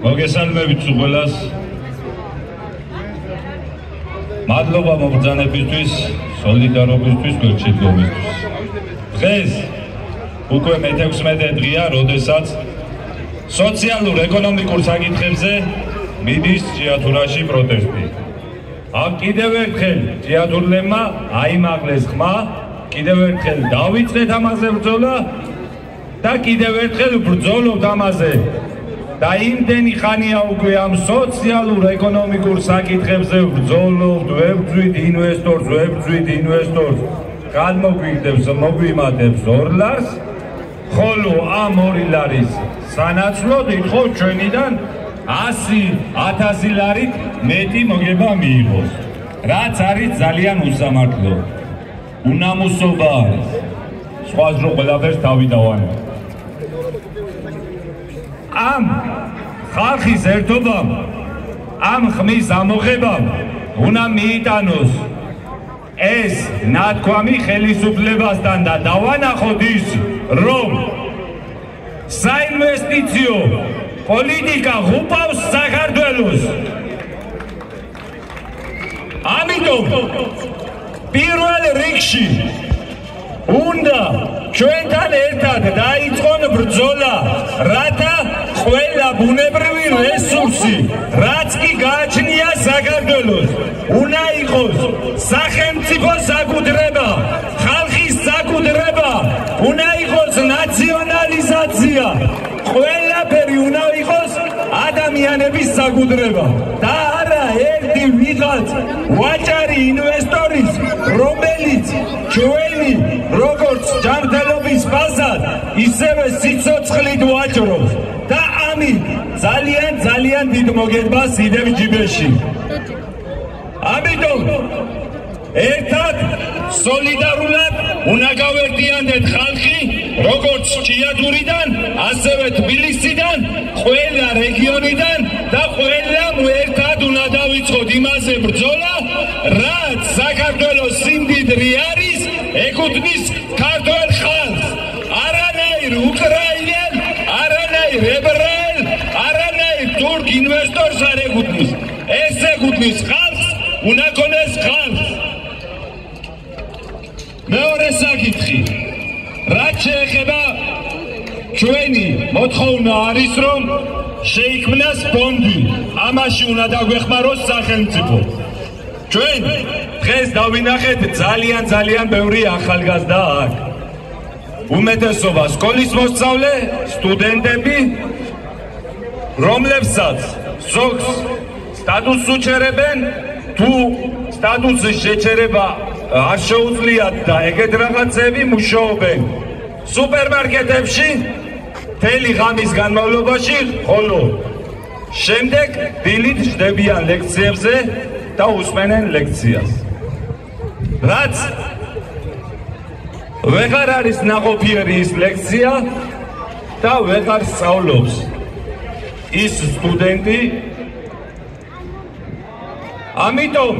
მოგესალმებით ყველას. მადლობა მობრძანებისთვის, სოლიდარობისთვის, გულშემატკივრობისთვის. დღეს უკვე მე-16 დღეა, როდესაც სოციალურ-ეკონომიკურ საკითხებზე მიდის ჭიათურაში პროტესტი. კიდევ ერთხელ ჭიათურლებმა აიმაღლეს ხმა, კიდევ ერთხელ დავიწყეთ ამაზე ბრძოლა და კიდევ ერთხელ ვბრძოლობთ ამაზე. და იმდენი ხანია უკვე ამ სოციალურ-ეკონომიკურ საკითხებზე ვბრძოლობთ, ვებრძვით ინვესტორს, გადმოგვიგდებს, მოგვიმატებს 2 ლარს, ხოლო ამ 2 ლარის სანაცვლოდ ითხოვთ ჩვენიდან 100,000 ლარით მეტი მოგება მიიღოს, რაც არის ძალიან უსამართლო. უნამუსობა არის. სხვას რო ყველაფერს თავი დავანებთ. ამ ხალხის ერთობამ, ამ ხმის ამოღებამ უნდა მიიტანოს ეს ნათქვამი ხელისუფლებასთან და დავანახოთ ის, რომ საინვესტიციო პოლიტიკა ღუპავს საქართველოს. ამიტომ პირველ რიგში უნდა ჩვენთან ერთად დაიწყონ ბრძოლა, რათა ყველა ბუნებრივი რესურსი, რაც კი გააჩნია საქართველოს, უნდა იყოს სახელმწიფო საკუთრება, ხალხის საკუთრება, უნდა იყოს ნაციონალიზაცია, ყველაფერი უნდა იყოს ადამიანების საკუთრება და არა ერთი ვიღაც ვაჭარი ინვესტორის, რომელიც ჩვენი როგორც ჯანმრთელობის ფასად, ისევე სიცოცხლით ვაჭრობს და ამით ძალიან დიდ მოგებას იდებს ჯიბეში. ამიტომ ერთად სოლიდარულად უნდა გავერთიანდეთ ხალხი, როგორც ჭიათურიდან, ასევე თბილისიდან, ყველა რეგიონიდან და ყველამ ერთად უნდა დავიწყოთ იმაზე ბრძოლა, რაც საქართველოს სიმდიდრე არის, ეკუთვნის ქართველ ხალხს, არანაირ უკრაინელ, არანაირ ებრაელ, არანაირ თურქ ინვესტორს არ ეკუთვნის. ეს ეკუთვნის ხალხს, უნდა გქონდეს ხალხს. მეორე საკითხი, რაც შეეხება ჩვენი მოთხოვნა არის, რომ შეიქმნას ფონდი, ამაში უნდა დაგვეხმაროს სახელმწიფო. ჩვენ დღეს დავინახეთ ძალიან ბევრი ახალგაზრდა აქ. უმეტესობა სკოლის მოსწავლე, სტუდენტები, რომლებსაც ზოგს სტატუსს უჩერებენ, თუ სტატუსის შეჩერება არ შეუძლიათ და ეგეთ რაღაცები მუშაობენ სუპერმარკეტებში მთელი ღამის განმავლობაში, ხოლო შემდეგ დილით ჯდებიან ლექციებზე და უსმენენ ლექციას. რაც ვეღარ არის ნაყოფიერი ის ლექცია და ვეღარ სწავლობს ის სტუდენტი. ამიტომ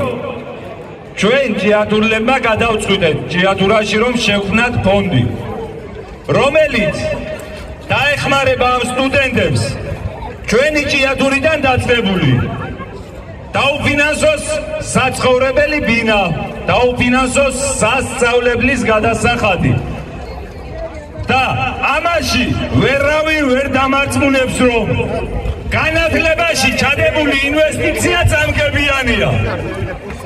ჩვენ ჭიათურლებმა გადავწყვიტეთ ჭიათურაში, რომ შევქმნათ ფონდი, რომელიც დაეხმარება ამ სტუდენტებს ჩვენი ჭიათურიდან დაწნებული, დაუფინანსოს საცხოვრებელი ბინა, დაუფინანსოს სასწავლებლის გადასახადი და ამაში ვერავინ ვერ დამარწმუნებს, რომ განათლებაში ჩადებული ინვესტიცია წამგებიანია.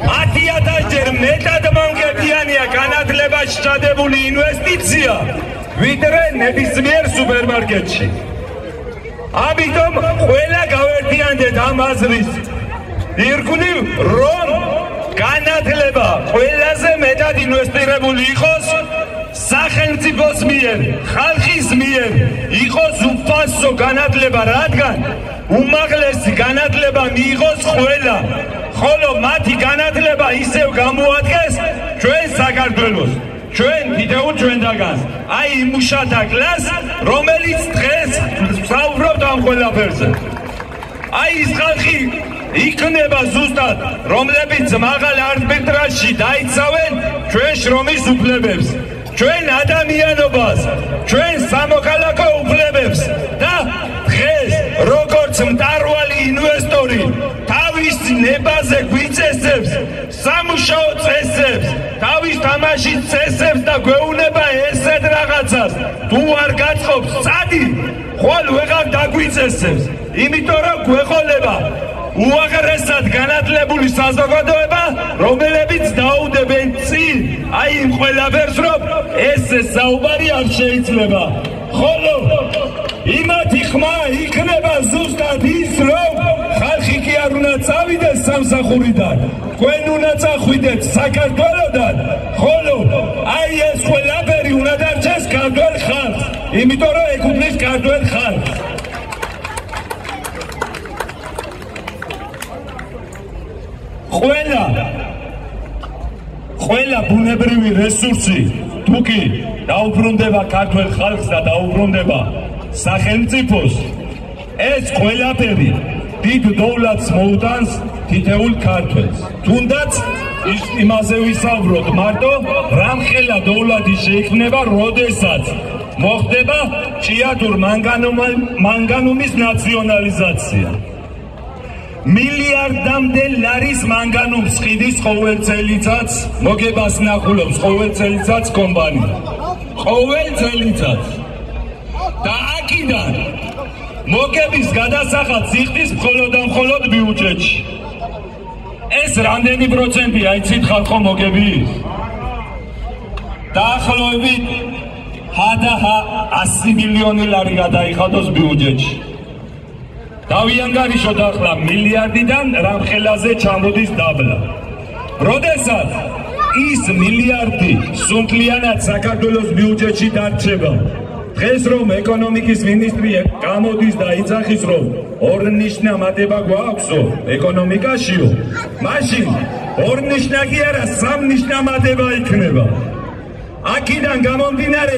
10,000-ჯერ მეტად მომგებიანია განათლებაში ჩადებული ინვესტიცია, ვიდრე ნებისმიერ სუპერმარკეტში. ამიტომ ყველა გავერთიანდეთ ამ აზრის ირგვლივ, რომ განათლება ყველაზე მეტად ინვესტირებული იყოს სახელმწიფოს მიერ, ხალხის მიერ, იყოს უფასო განათლება, რადგან უმაღლესი განათლება მიიღოს ყველა, ხოლო მათი განათლება ისევ გამოადგენს ჩვენ საქართველოს, ჩვენ თითოეულ ჩვენთაგანს, აი იმ მუშათა კლასს, რომელიც დღეს ვსაუბრობთ ამ ყველაფერზე. აი ის ხალხი იქნება ზუსტად, რომლებიც მაღალ არბიტრაჟში დაიცავენ ჩვენ შრომის უფლებებს, ჩვენ ადამიანობას, ჩვენ სამოქალაქო უფლებებს და როგორც მტარვალი ინვესტორი თავის ნებაზე გვიწესებს სამუშაო წესებს, თავის თამაშის წესებს და გვეუბნება ესეთ რაღაცას, თუ არ გაწყობს წადი, ხვალ ვეღარ დაგვიწესებს, იმიტომ რომ გვეყოლება უაღრესად განათლებული საზოგადოება, რომელებიც დაუდებენ წინ აი იმ ყველაფერს, რომ ეს საუბარი არ შეიძლება. ხოლო იმათი ხმა იქნება ზუსტად ის, რომ ხალხი კი არ უნდა წავიდეს სამსახურიდან, თქვენ უნდა წახვიდეთ საქართველოდან, ხოლო აი ეს ყველაფერი უნდა დარჩეს ქართველ ხალხს, იმიტომ რომ ეკუთვნის ქართველ ხალხს. ყველა ბუნებრივი რესურსი თუ კი დაუბრუნდება ქართველ ხალხს და დაუბრუნდება სახელმწიფოს, ეს ყველაფერი დიდ დოვლათს მოუტანს თითოეულ ქართველს. თუნდაც იმაზე ვისაუბროთ მარტო, რამხელა დოვლათი შეიქმნება, როდესაც მოხდება ჭიათურ მანგანუმის ნაციონალიზაცია. მილიარდამდე ლარის მანგანუმს ყიდის ყოველ წელიწად, მოგებას ნახულობს ყოველ წელიწად კომპანია. ყოველ წელიწად. და აქედან მოგების გადასახადს იხდის მხოლოდ და მხოლოდ ბიუჯეტში. ეს რამდენი პროცენტია იცით ხალხო მოგების? დაახლოებით 100 მილიონი ლარი გადაიხადოს ბიუჯეტში. დავიანგარიშოთ ახლა მილიარდიდან რამხელაზე ჩამოდის დაბლა. როდესაც ის მილიარდი სუნთლიანად საქართველოს ბიუჯეტში დარჩება, დღეს რომ ეკონომიკის მინისტრი გამოდის და იცახის, რომ ორნიშნა მატება გვაქვსო ეკონომიკაშიო, მაშინ ორნიშნა კი არა, სამნიშნა მატება იქნება. აქედან გამომდინარე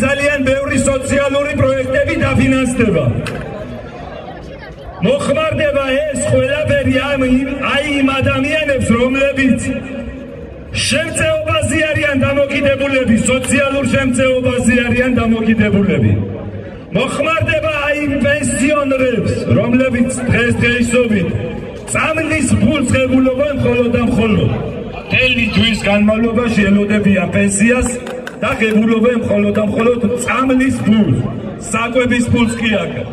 ძალიან ბევრი სოციალური პროექტები დაფინანსდება. მოხმარდება ეს ყველაფერი აი იმ ადამიანებს, რომლებიც შემწეობაზე არიან დამოკიდებულები, სოციალურ შემწეობაზე არიან დამოკიდებულები. მოხმარდება აი იმ პენსიონერებს, რომლებიც დღესდღეობით წამლის ფულს ღებულობენ მხოლოდ და მხოლოდ. მთელი თვის განმავლობაში ელოდებიან პენსიას და ღებულობენ მხოლოდ და მხოლოდ წამლის ფულს, საკვების ფულს კი არა.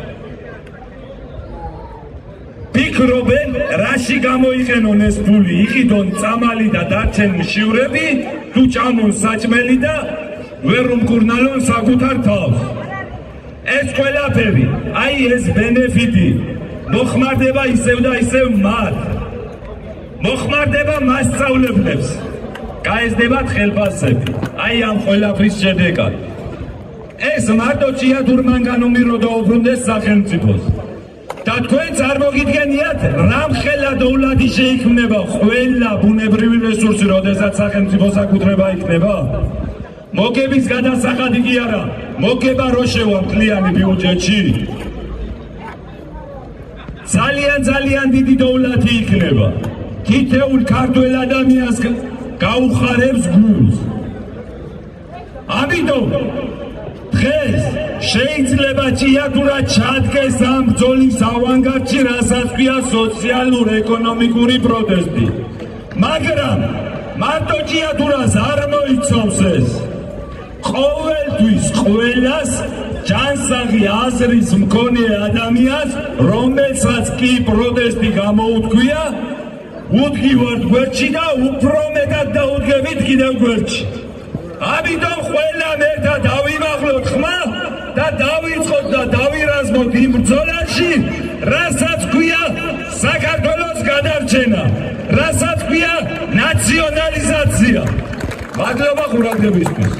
ფიქრობენ, რაში გამოიყენონ ეს ფული, იყიდონ წამალი და დარჩენ მშივრები, თუ ჭამონ საჭმელი და ვერ უმკურნალონ საკუთარ თავს. ეს ყველაფერი, აი ეს ბენეფიტი მოხმარდება ისევ და ისევ მათ. მოხმარდება მასწავლებლებს, გაეზდებათ ხელფასები. აი ამ ყველაფრის შედეგად. ეს მარტო ჭიათურ მანგანუმი რო დაუბრუნდეს სახელმწიფოს. და თქვენ წარმოგიდგენიათ, რამხელა დოვლათი შეიქმნება ყველა ბუნებრივი რესურსი, როდესაც სახელმწიფოს საკუთრება იქნება. მოგების გადასახადი კი არა, მოგება რო შევა მთლიანი ბიუჯეტში. ძალიან დიდი დოვლათი იქნება. თითოეულ ქართველ ადამიანს გაუხარებს გულს. ამიტომ დღეს შეიძლება ჭიათურად ჩადგეს ამ ბრძოლის ავანგარდში, რასაც ქვია სოციალურ-ეკონომიკური პროტესტი. მაგრამ მარტო ჭიათურას არ მოიცავს ეს. ყოველთვის ყველას ჯანსაღი აზრის მქონე ადამიანს, რომელსაც კი პროტესტი გამოუთქვია, უდგივართ გვერდში და უფრო მეტად დაუდგებით კიდევ გვერდში. ამიტომ ყველამ ერთად დავიმაღლოთ ხმა და დავიწყოთ და დავირაზმოთ იმ ბრძოლაში, რასაც ქვია საქართველოს გადარჩენა, რასაც ქვია ნაციონალიზაცია. მადლობა ყურადღებისთვის.